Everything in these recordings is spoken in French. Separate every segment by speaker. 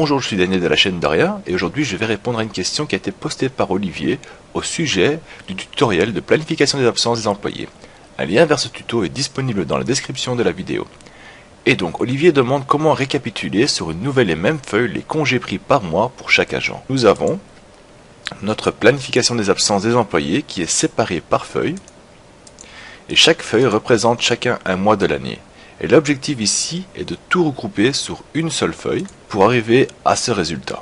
Speaker 1: Bonjour, je suis Daniel de la chaîne Daria et aujourd'hui je vais répondre à une question qui a été postée par Olivier au sujet du tutoriel de planification des absences des employés. Un lien vers ce tuto est disponible dans la description de la vidéo. Et donc Olivier demande comment récapituler sur une nouvelle et même feuille les congés pris par mois pour chaque agent. Nous avons notre planification des absences des employés qui est séparée par feuille et chaque feuille représente chacun un mois de l'année. Et l'objectif ici est de tout regrouper sur une seule feuille pour arriver à ce résultat.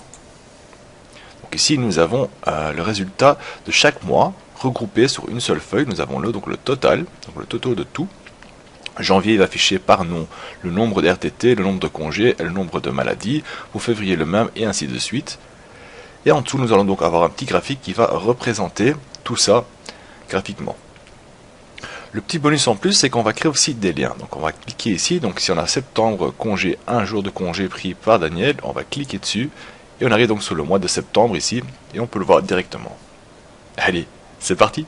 Speaker 1: Donc ici nous avons le résultat de chaque mois regroupé sur une seule feuille. Nous avons donc le total de tout. Janvier va afficher par nom le nombre de RTT, le nombre de congés et le nombre de maladies. Pour février le même et ainsi de suite. Et en dessous nous allons donc avoir un petit graphique qui va représenter tout ça graphiquement. Le petit bonus en plus, c'est qu'on va créer aussi des liens. Donc on va cliquer ici, donc si on a septembre congé, un jour de congé pris par Daniel, on va cliquer dessus, et on arrive donc sur le mois de septembre ici, et on peut le voir directement. Allez, c'est parti!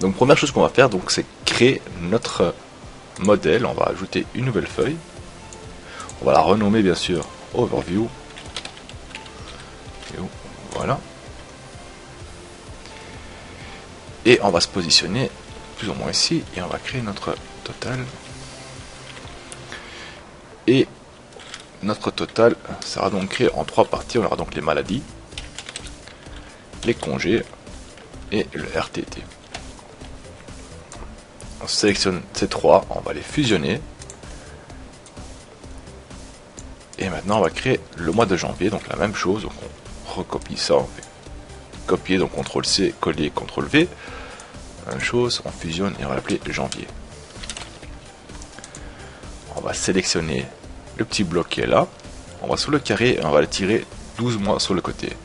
Speaker 1: Donc première chose qu'on va faire, donc c'est créer notre modèle. On va ajouter une nouvelle feuille. On va la renommer bien sûr Overview. Voilà. Et on va se positionner plus ou moins ici et on va créer notre total. Et notre total sera donc créé en trois parties. On aura donc les maladies, les congés et le RTT. On sélectionne ces trois, on va les fusionner. Et maintenant on va créer le mois de janvier, donc la même chose, donc on recopie ça, on fait copier, donc CTRL C, coller, CTRL V, même chose, on fusionne et on va l'appeler janvier. On va sélectionner le petit bloc qui est là, on va sur le carré et on va le tirer 12 mois sur le côté.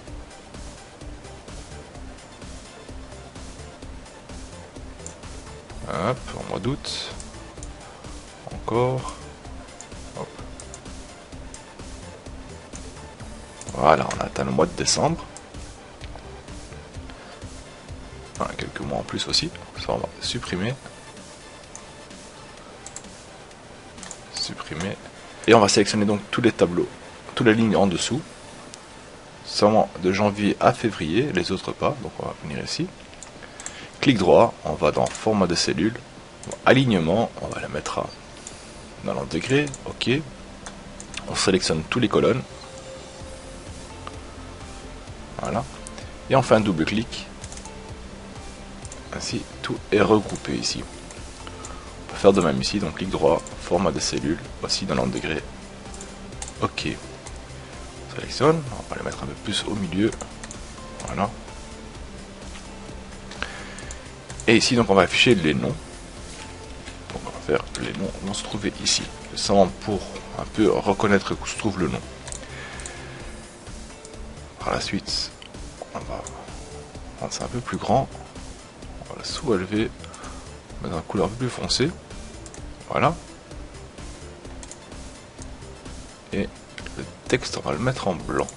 Speaker 1: Hop, en mois d'août, encore. Voilà, on a atteint le mois de décembre. Enfin, quelques mois en plus aussi. Ça, on va supprimer. Supprimer. Et on va sélectionner donc tous les tableaux, toutes les lignes en dessous. Seulement de janvier à février, les autres pas. Donc on va venir ici. Clic droit, on va dans format de cellule. Alignement, on va la mettre à 90 degrés. OK. On sélectionne tous les colonnes. Voilà. Et on fait un double clic. Ainsi, tout est regroupé ici. On peut faire de même ici, donc clic droit, format de cellule, voici 90 degrés. OK. On sélectionne, on va les mettre un peu plus au milieu. Voilà. Et ici, donc on va afficher les noms. Donc on va faire les noms vont se trouver ici. Sans pour un peu reconnaître où se trouve le nom. Par la suite, on va rendre ça un peu plus grand. On va le sous-relever, mettre une couleur un peu plus foncée. Voilà. Et le texte, on va le mettre en blanc,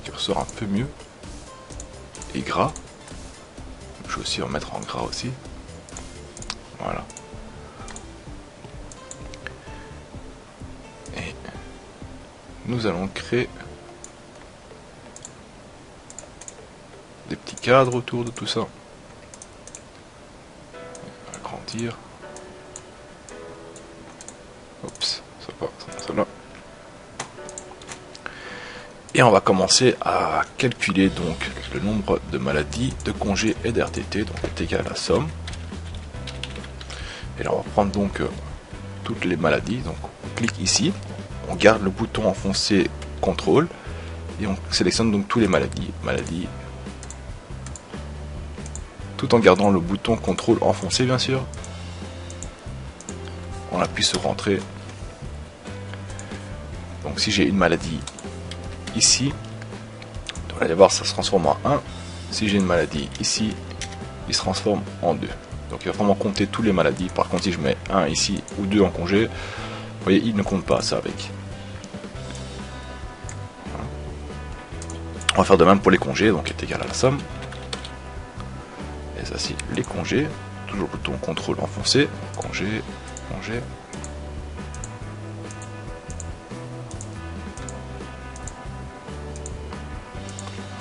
Speaker 1: qui ressort un peu mieux. Et gras. Je vais aussi en mettre en gras aussi. Voilà. Et nous allons créer des petits cadres autour de tout ça. Agrandir. Oups, ça va, celle-là. Et on va commencer à calculer donc le nombre de maladies, de congés et d'RTT, donc est égal à la somme. Et là on va prendre donc toutes les maladies, donc on clique ici, on garde le bouton enfoncé CTRL et on sélectionne donc tous les maladies, tout en gardant le bouton CTRL enfoncé bien sûr. On appuie sur Entrée. Donc si j'ai une maladie ici, vous allez voir ça se transforme en 1. Si j'ai une maladie ici, il se transforme en 2. Donc il va vraiment compter toutes les maladies. Par contre si je mets 1 ici ou 2 en congé, vous voyez il ne compte pas ça avec. On va faire de même pour les congés, donc est égal à la somme. Et ça c'est les congés. Toujours le bouton contrôle enfoncé. Congé, congé.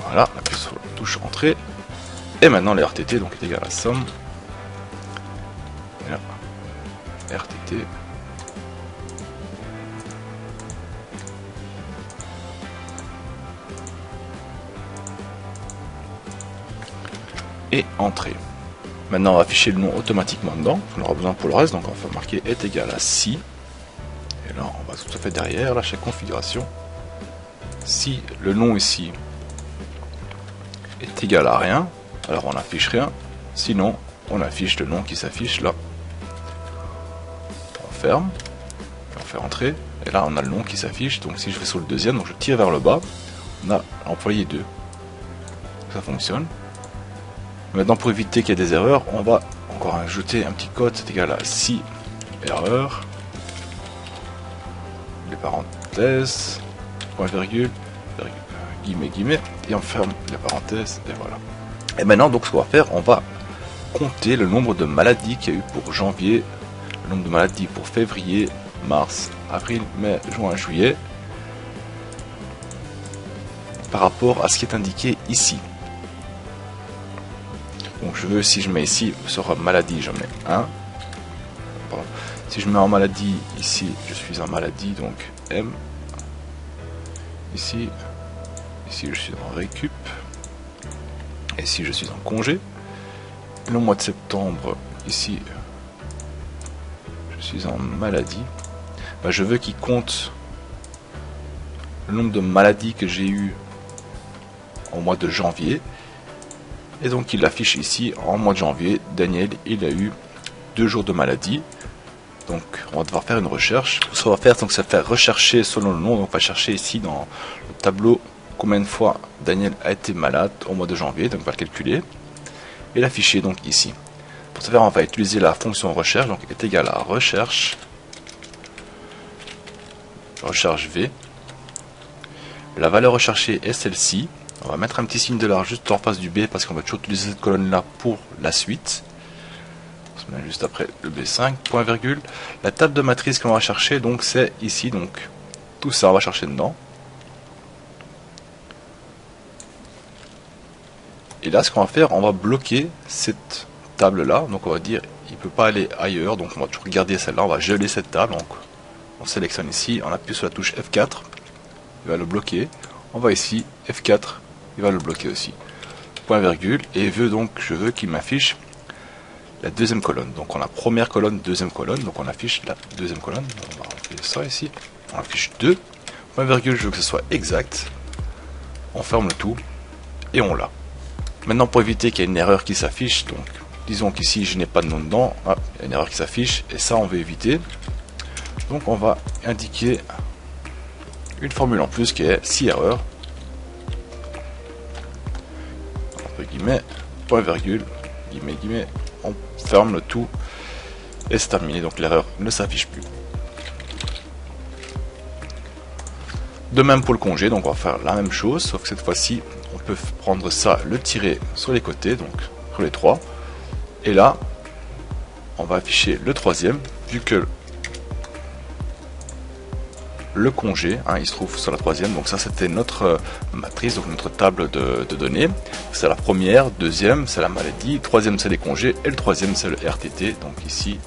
Speaker 1: Voilà, on appuie sur la touche entrée. Et maintenant les RTT donc est égal à la somme. Et là, RTT. Et entrée. Maintenant on va afficher le nom automatiquement dedans, on aura besoin pour le reste, donc on va marquer est égal à si. Et là on va tout à fait derrière, là chaque configuration. Si le nom ici est égal à rien, alors on affiche rien, sinon on affiche le nom qui s'affiche là. On ferme, on fait entrer, et là on a le nom qui s'affiche, donc si je vais sur le deuxième, donc je tire vers le bas, on a employé 2. Ça fonctionne. Maintenant pour éviter qu'il y ait des erreurs, on va encore ajouter un petit code, c'est égal à si erreur, les parenthèses, point virgule, guillemets, guillemets, et on ferme les parenthèses, et voilà. Et maintenant donc ce qu'on va faire, on va compter le nombre de maladies qu'il y a eu pour janvier, le nombre de maladies pour février, mars, avril, mai, juin, juillet, par rapport à ce qui est indiqué ici. Donc je veux, si je mets ici, sur maladie, je mets 1. Pardon. Si je mets en maladie, ici, je suis en maladie, donc M. Ici, je suis en récup. Et ici, je suis en congé. Le mois de septembre, ici, je suis en maladie. Ben, je veux qu'il compte le nombre de maladies que j'ai eu au mois de janvier. Et donc il affiche ici en mois de janvier, Daniel il a eu 2 jours de maladie. Donc on va devoir faire une recherche. Ce qu'on va faire, donc c'est faire rechercher selon le nom. Donc on va chercher ici dans le tableau combien de fois Daniel a été malade au mois de janvier. Donc on va le calculer et l'afficher donc ici. Pour ce faire, on va utiliser la fonction recherche. Donc est égal à recherche V. La valeur recherchée est celle-ci. On va mettre un petit signe de l'art juste en face du B parce qu'on va toujours utiliser cette colonne là pour la suite. On se met juste après le B5, point virgule. La table de matrice qu'on va chercher, donc c'est ici, donc tout ça on va chercher dedans. Et là ce qu'on va faire, on va bloquer cette table là, donc on va dire il ne peut pas aller ailleurs, donc on va toujours garder celle-là, on va geler cette table, donc on sélectionne ici, on appuie sur la touche F4, il va le bloquer, on va ici, F4, il va le bloquer aussi. Point virgule, et je veux qu'il m'affiche la deuxième colonne. Donc on a première colonne, deuxième colonne, donc on affiche la deuxième colonne. On va faire ça ici, on affiche 2. Point virgule, je veux que ce soit exact. On ferme le tout, et on l'a. Maintenant pour éviter qu'il y ait une erreur qui s'affiche, donc disons qu'ici je n'ai pas de nom dedans, il y a une erreur qui s'affiche, et ça on veut éviter. Donc on va indiquer une formule en plus qui est si erreur. Guillemets, point virgule, guillemets, guillemets, on ferme le tout et c'est terminé, donc l'erreur ne s'affiche plus. De même pour le congé, donc on va faire la même chose, sauf que cette fois-ci on peut prendre ça, le tirer sur les côtés, donc sur les 3, et là on va afficher le troisième, vu que le congé, il se trouve sur la troisième, donc ça c'était notre matrice, donc notre table de données. C'est la première, deuxième c'est la maladie, troisième c'est les congés, et le troisième c'est le RTT. Donc ici,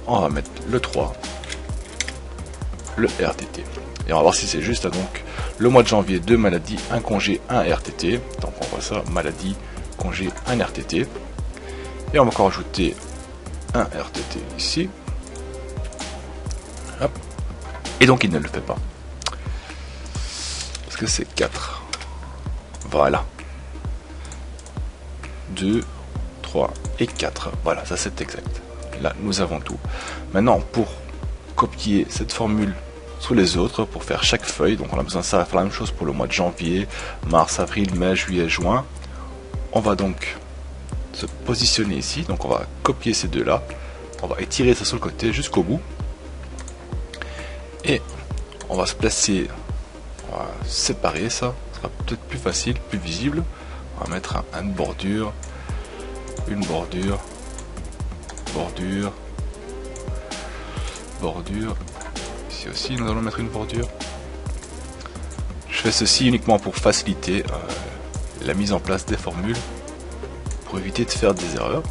Speaker 1: on va mettre le 3, le RTT. Et on va voir si c'est juste, donc le mois de janvier, 2 maladies, 1 congé, 1 RTT. Donc on voit ça, maladie, congé, 1 RTT. Et on va encore ajouter un RTT ici. Hop. Et donc il ne le fait pas. Parce que c'est 4. Voilà. 2, 3 et 4. Voilà, ça c'est exact. Là, nous avons tout. Maintenant, pour copier cette formule sur les autres, pour faire chaque feuille, donc on a besoin de ça, faire la même chose pour le mois de janvier, mars, avril, mai, juillet, juin. On va donc se positionner ici. Donc on va copier ces deux-là. On va étirer ça sur le côté jusqu'au bout. Et on va se placer, on va séparer ça, ce sera peut-être plus facile, plus visible. On va mettre une bordure une bordure, bordure, bordure. Ici aussi nous allons mettre une bordure. Je fais ceci uniquement pour faciliter la mise en place des formules, pour éviter de faire des erreurs.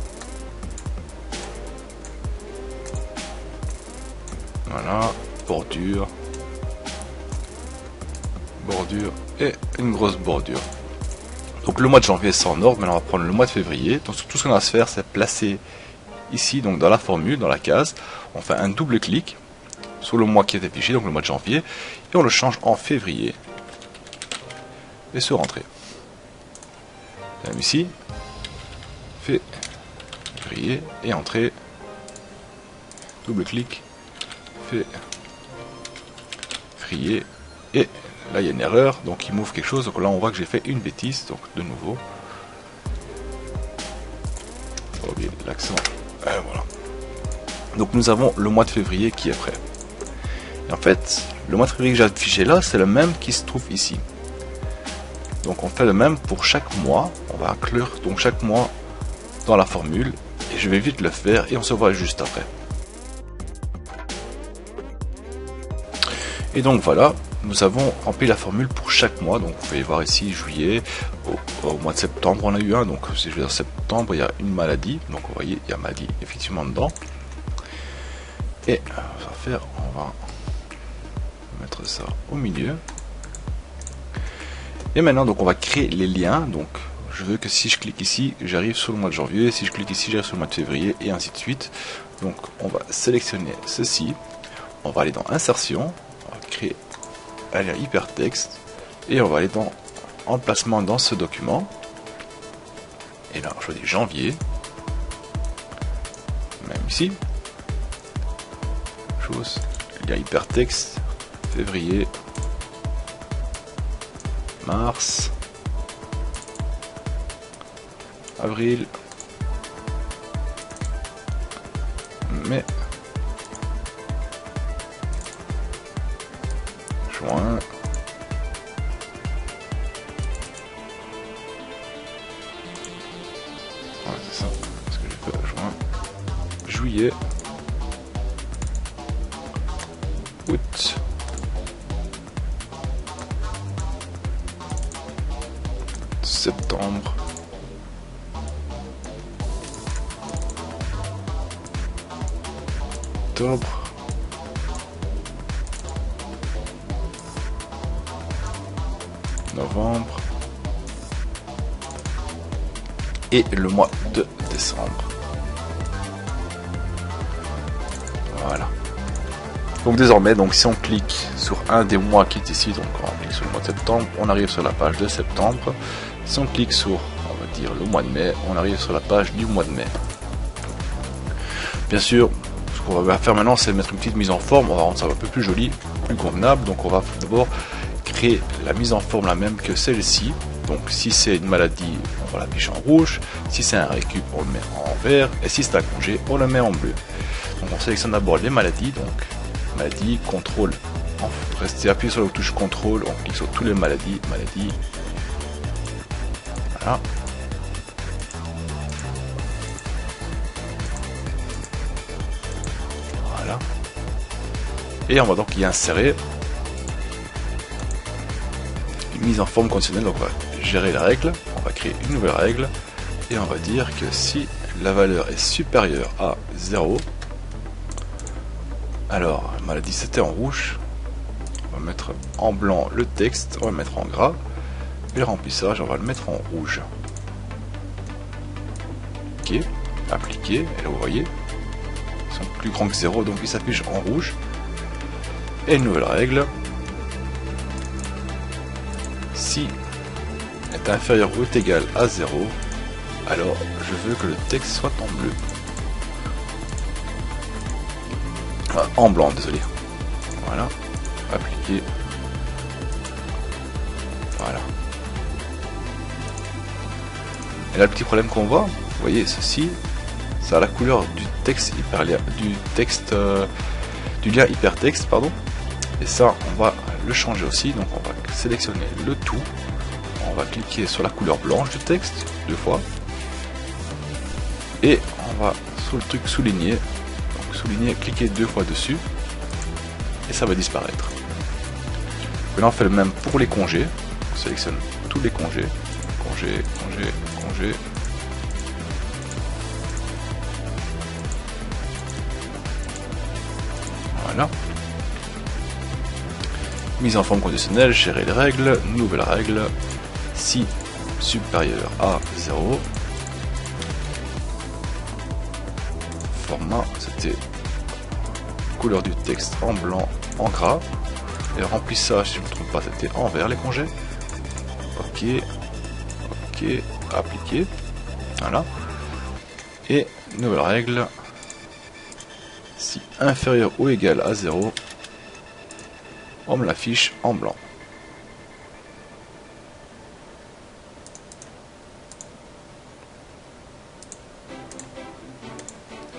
Speaker 1: Voilà, bordure, bordure et une grosse bordure. Donc le mois de janvier c'est en ordre, maintenant on va prendre le mois de février. Donc tout ce qu'on a à se faire c'est placer ici, donc dans la formule, dans la case, on fait un double clic sur le mois qui est affiché, donc le mois de janvier, et on le change en février. Et sur entrée. Même ici, février et entrée, double clic, février, et là il y a une erreur, donc il m'ouvre quelque chose, donc là on voit que j'ai fait une bêtise, donc de nouveau, on va oublier l'accent, et voilà. Donc nous avons le mois de février qui est prêt. Et en fait, le mois de février que j'ai affiché là, c'est le même qui se trouve ici. Donc on fait le même pour chaque mois, on va inclure donc chaque mois dans la formule, et je vais vite le faire et on se voit juste après. Et donc voilà, nous avons rempli la formule pour chaque mois, donc vous pouvez voir ici juillet, au mois de septembre on a eu un, donc si je vais dans septembre il y a une maladie, donc vous voyez il y a maladie effectivement dedans. Et on va mettre ça au milieu. Et maintenant donc on va créer les liens, donc je veux que si je clique ici j'arrive sur le mois de janvier, si je clique ici j'arrive sur le mois de février et ainsi de suite. Donc on va sélectionner ceci, on va aller dans insertion, on va créer un lien hypertexte et on va aller dans emplacement dans ce document. Et là on choisit janvier, même ici, chose, lien hypertexte, février, mars, avril, mai, juin, ouais, c'est ça, ce que j'ai fait, juin, juillet, août, septembre, octobre, novembre et le mois de décembre. Voilà. Donc désormais, donc si on clique sur un des mois qui est ici, donc on clique sur le mois de septembre, on arrive sur la page de septembre. Si on clique sur, on va dire, le mois de mai, on arrive sur la page du mois de mai. Bien sûr, ce qu'on va faire maintenant, c'est mettre une petite mise en forme. On va rendre ça un peu plus joli, plus convenable. Donc on va d'abord créer la mise en forme la même que celle-ci. Donc si c'est une maladie, on va l'afficher en rouge. Si c'est un récup, on le met en vert. Et si c'est un congé, on le met en bleu. Donc on sélectionne d'abord les maladies. Donc maladie, contrôle. Restez appuyé sur la touche contrôle. On clique sur toutes les maladies. Maladies. Voilà. Voilà. Et on va donc y insérer une mise en forme conditionnelle. Donc on va gérer la règle, on va créer une nouvelle règle et on va dire que si la valeur est supérieure à 0, alors maladie c'était en rouge, on va mettre en blanc le texte, on va mettre en gras et le remplissage on va le mettre en rouge. Ok, appliquer, et là vous voyez ils sont plus grands que 0 donc ils s'affichent en rouge. Et une nouvelle règle, si est inférieur ou est égal à 0, alors je veux que le texte soit en bleu. Ah, en blanc, désolé. Voilà, appliquer. Voilà. Et là le petit problème qu'on voit, vous voyez ceci, ça a la couleur du texte du lien hypertexte, pardon. Et ça on va le changer aussi, donc on va sélectionner le tout, on va cliquer sur la couleur blanche du texte deux fois, Et on va sur le truc souligner. Donc souligner, cliquez 2 fois dessus. Et ça va disparaître. Maintenant on fait le même pour les congés. On sélectionne tous les congés. Congés, congés, congés. Voilà. Mise en forme conditionnelle, gérer les règles, nouvelle règle, si supérieur à 0. Format, c'était couleur du texte en blanc, en gras. Et le remplissage, si je ne me trompe pas, c'était en vert les congés. Ok, ok, appliquer. Voilà. Et nouvelle règle, si inférieur ou égal à 0, on me l'affiche en blanc.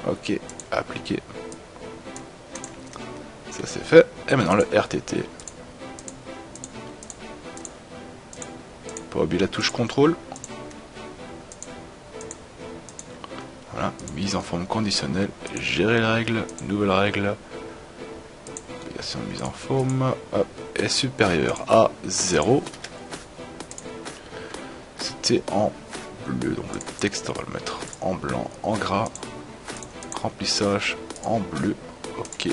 Speaker 1: Ok, appliquer. Ça c'est fait. Et maintenant le RTT. Pas oublier la touche contrôle. Voilà, mise en forme conditionnelle, gérer les règles, nouvelle règle. Application de mise en forme, hop, est supérieur à 0. C'était en bleu, donc le texte on va le mettre en blanc, en gras. Remplissage en bleu, ok.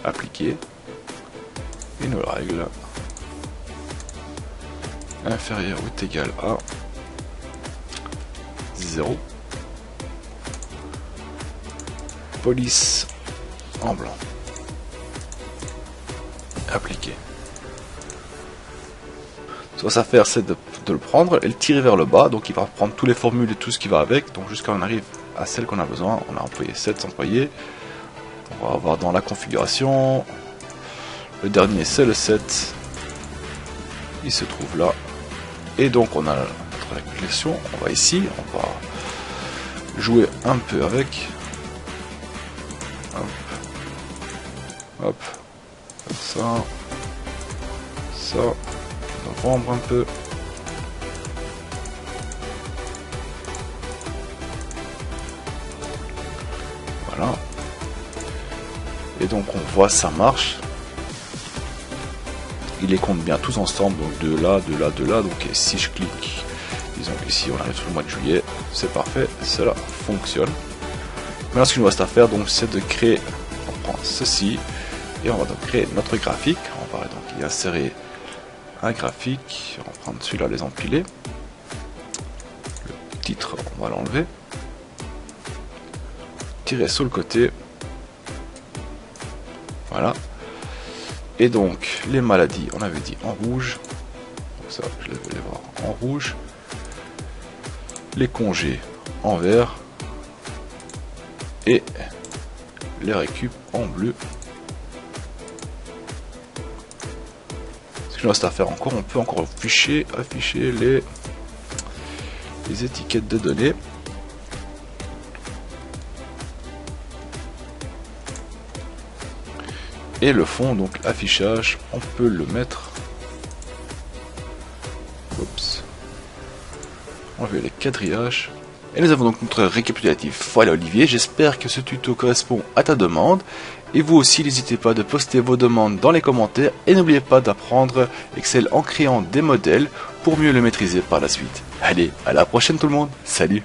Speaker 1: Appliquer. Une nouvelle règle. Inférieur ou est égal à 0. Police en blanc. Appliquer. Ce qu'on va faire, c'est de le prendre et le tirer vers le bas. Donc il va prendre tous les formules et tout ce qui va avec. Donc jusqu'à on arrive à celle qu'on a besoin. On a employé 7 employés. On va avoir dans la configuration. Le dernier c'est le 7. Il se trouve là. Et donc on a notre régulation. On va ici. On va jouer un peu avec. Hop. Hop. Comme ça. Novembre un peu. Voilà. Et donc on voit ça marche. Il les compte bien tous ensemble, donc de là, de là, de là. Donc si je clique, disons ici on arrive sur le mois de juillet, c'est parfait, cela fonctionne. Maintenant ce qu'il nous reste à faire donc c'est de créer, on prend ceci et on va donc créer notre graphique. On va donc y insérer un graphique, on va prendre celui-là, les empiler. Le titre, on va l'enlever. Tirer sur le côté. Voilà. Et donc, les maladies, on avait dit en rouge. Donc ça, je vais les voir en rouge. Les congés en vert. Et les récup en bleu. Ce qu'il nous reste à faire encore, on peut encore afficher les étiquettes de données. Et le fond, donc affichage, on peut le mettre. Oups. Enlever les quadrillages. Et nous avons donc notre récapitulatif. Voilà Olivier, j'espère que ce tuto correspond à ta demande. Et vous aussi, n'hésitez pas de poster vos demandes dans les commentaires. Et n'oubliez pas d'apprendre Excel en créant des modèles pour mieux le maîtriser par la suite. Allez, à la prochaine tout le monde. Salut!